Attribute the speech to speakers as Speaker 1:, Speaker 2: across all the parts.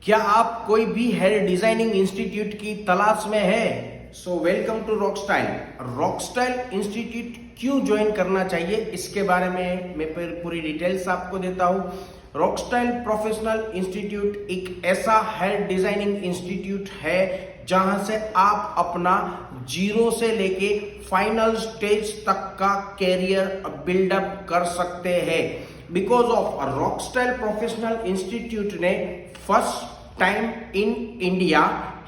Speaker 1: क्या आप कोई भी हेयर डिजाइनिंग इंस्टीट्यूट की तलाश में है? So welcome to Rockstyle. Rockstyle institute क्यों ज्वाइन करना चाहिए, इसके बारे में मैं पूरी डिटेल्स आपको देता हूँ। रॉकस्टाइल प्रोफेशनल इंस्टीट्यूट एक ऐसा हेयर डिजाइनिंग इंस्टीट्यूट है जहां से आप अपना जीरो से लेके फाइनल स्टेज तक का कैरियर बिल्डअप कर सकते हैं। Because of Rockstyle professional institute ने first time in India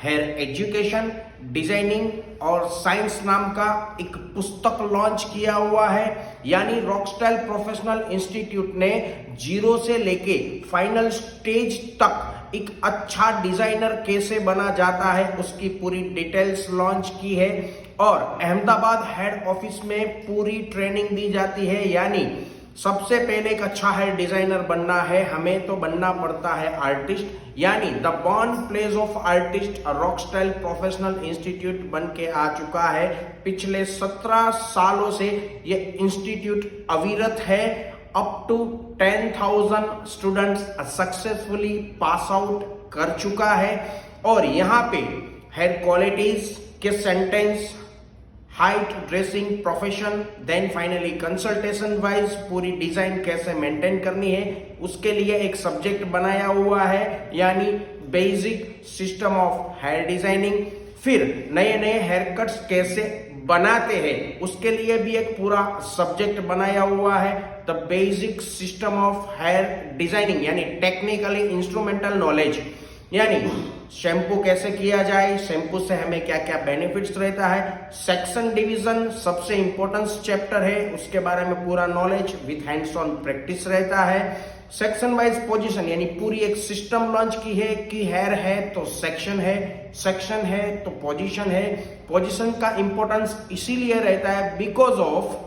Speaker 1: hair education, designing और साइंस नाम का एक पुस्तक लॉन्च किया हुआ है। यानी रॉकस्टाइल प्रोफेशनल इंस्टीट्यूट ने जीरो से लेके फाइनल स्टेज तक एक अच्छा डिजाइनर कैसे बना जाता है उसकी पूरी डिटेल्स लॉन्च की है। और अहमदाबाद हेड ऑफिस में पूरी ट्रेनिंग दी जाती है। यानी सबसे पहले एक अच्छा हेयर डिजाइनर बनना है हमें तो बनना पड़ता है आर्टिस्ट। यानी the born place of artist Rockstyle professional institute बन के आ चुका है। पिछले 17 सालों से ये इंस्टीट्यूट अविरत है। Up to 10,000 students successfully pass out कर चुका है। और यहाँ पे हेयर क्वालिटीज के sentence, height, dressing, profession, then finally consultation wise पूरी डिजाइन कैसे मेंटेन करनी है उसके लिए एक सब्जेक्ट बनाया हुआ है। यानी basic system of hair designing. फिर नए नए हेयर कट्स कैसे बनाते हैं उसके लिए भी एक पूरा सब्जेक्ट बनाया हुआ है। The basic system of hair designing यानी टेक्निकली इंस्ट्रूमेंटल नॉलेज। यानी शैम्पू कैसे किया जाए, शैम्पू से हमें क्या क्या बेनिफिट्स रहता है। सेक्शन डिवीजन सबसे इंपॉर्टेंट चैप्टर है, उसके बारे में पूरा knowledge with hands on practice रहता है। सेक्शन वाइज पोजीशन यानी पूरी एक सिस्टम लॉन्च की है कि हेयर है तो सेक्शन है, सेक्शन है तो पोजीशन है। पोजीशन का इंपॉर्टेंस इसीलिए रहता है बिकॉज ऑफ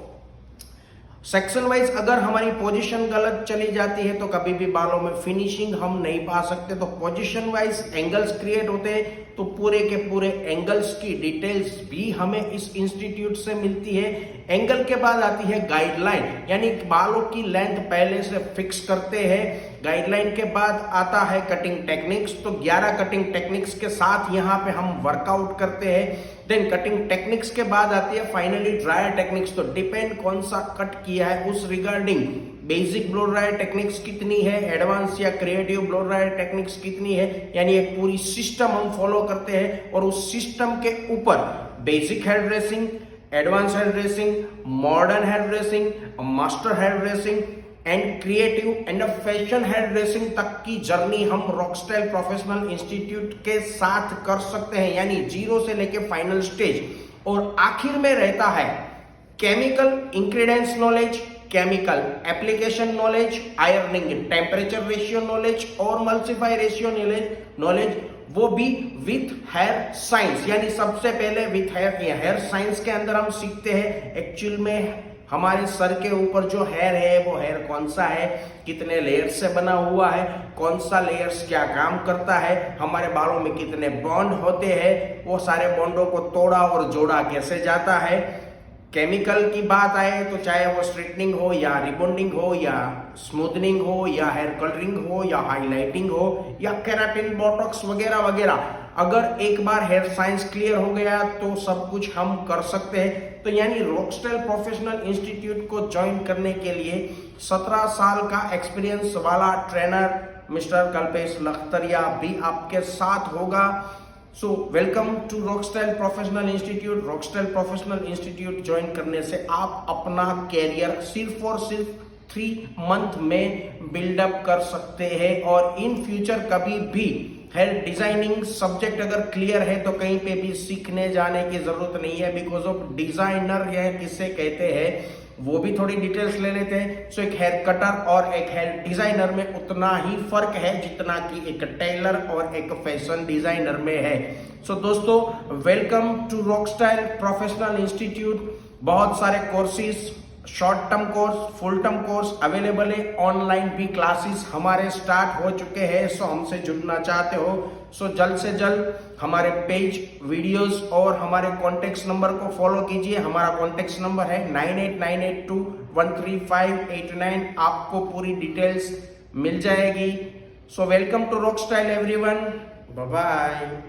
Speaker 1: सेक्शन वाइज अगर हमारी पोजीशन गलत चली जाती है तो कभी भी बालों में फिनिशिंग हम नहीं पा सकते। तो पोजीशन वाइज एंगल्स क्रिएट होते हैं तो पूरे के पूरे एंगल्स की डिटेल्स भी हमें इस इंस्टीट्यूट से मिलती है। एंगल के बाद आती है गाइडलाइन यानी बालों की लेंथ पहले से फिक्स करते हैं। गाइडलाइन के बाद आता है कटिंग टेक्निक्स। तो 11 कटिंग टेक्निक्स के साथ यहाँ पे हम वर्कआउट करते हैं। देन कटिंग टेक्निक्स के बाद आती है फाइनली ड्रायर टेक्निक्स। तो डिपेंड कौन सा कट किया है उस regarding basic blow dryer techniques कितनी है, एडवांस या क्रिएटिव ब्लो ड्रायर टेक्निक्स कितनी है। यानी एक पूरी सिस्टम हम फॉलो करते हैं और उस सिस्टम के ऊपर basic hair dressing, advance hair dressing, modern hair dressing, master hair dressing and creative and fashion hair dressing तक की जर्नी हम रॉकस्टाइल प्रोफेशनल इंस्टीट्यूट के साथ कर सकते हैं। यानी जीरो से लेके फाइनल स्टेज। और आखिर में रहता है chemical ingredients knowledge, chemical application knowledge, ironing temperature ratio knowledge और मल्टीफाई रेशियो नॉलेज, वो भी विथ हेयर साइंस। यानी सबसे पहले विथ हेयर साइंस के अंदर हम सीखते हैं एक्चुअल में हमारे सर के ऊपर जो हेयर है वो हेयर कौन सा है, कितने लेयर्स से बना हुआ है, कौन सा लेयर्स क्या काम करता है, हमारे बालों में कितने बॉन्ड होते हैं, वो सारे बॉन्डों को तोड़ा और जोड़ा कैसे जाता है। केमिकल की बात आए तो चाहे वो स्ट्रेटनिंग हो या रिबॉन्डिंग हो या स्मूथनिंग हो या हेयर कलरिंग हो या हाईलाइटिंग हो या केराटिन, बोटॉक्स वगैरह वगैरह, अगर एक बार हेयर साइंस क्लियर हो गया तो सब कुछ हम कर सकते हैं। तो यानी रॉकस्टाइल प्रोफेशनल इंस्टीट्यूट को ज्वाइन करने के लिए 17 साल का एक्सपीरियंस वाला ट्रेनर मिस्टर कल्पेश लखतरिया भी आपके साथ होगा। So welcome to Rockstyle professional institute. Rockstyle professional institute join करने से आप अपना कैरियर सिर्फ और सिर्फ 3 मंथ में बिल्डअप कर सकते हैं। और इन फ्यूचर कभी भी हेयर डिजाइनिंग सब्जेक्ट अगर क्लियर है तो कहीं पे भी सीखने जाने की जरूरत नहीं है। बिकॉज ऑफ डिजाइनर यह किसे कहते हैं वो भी थोड़ी डिटेल्स ले लेते हैं। सो एक हेयर कटर और एक हेयर डिजाइनर में उतना ही फर्क है जितना कि एक टेलर और एक फैशन डिजाइनर में है। सो दोस्तों welcome to Rockstyle professional institute. बहुत सारे courses, short term course, full term course available है। ऑनलाइन भी क्लासेस हमारे स्टार्ट हो चुके हैं। सो हमसे जुड़ना चाहते हो सो जल्द से जल्द हमारे पेज, वीडियोस और हमारे कॉन्टेक्ट नंबर को फॉलो कीजिए। हमारा कॉन्टेक्ट नंबर है 9898213589। आपको पूरी डिटेल्स मिल जाएगी। So welcome to Rock Style everyone. Bye bye.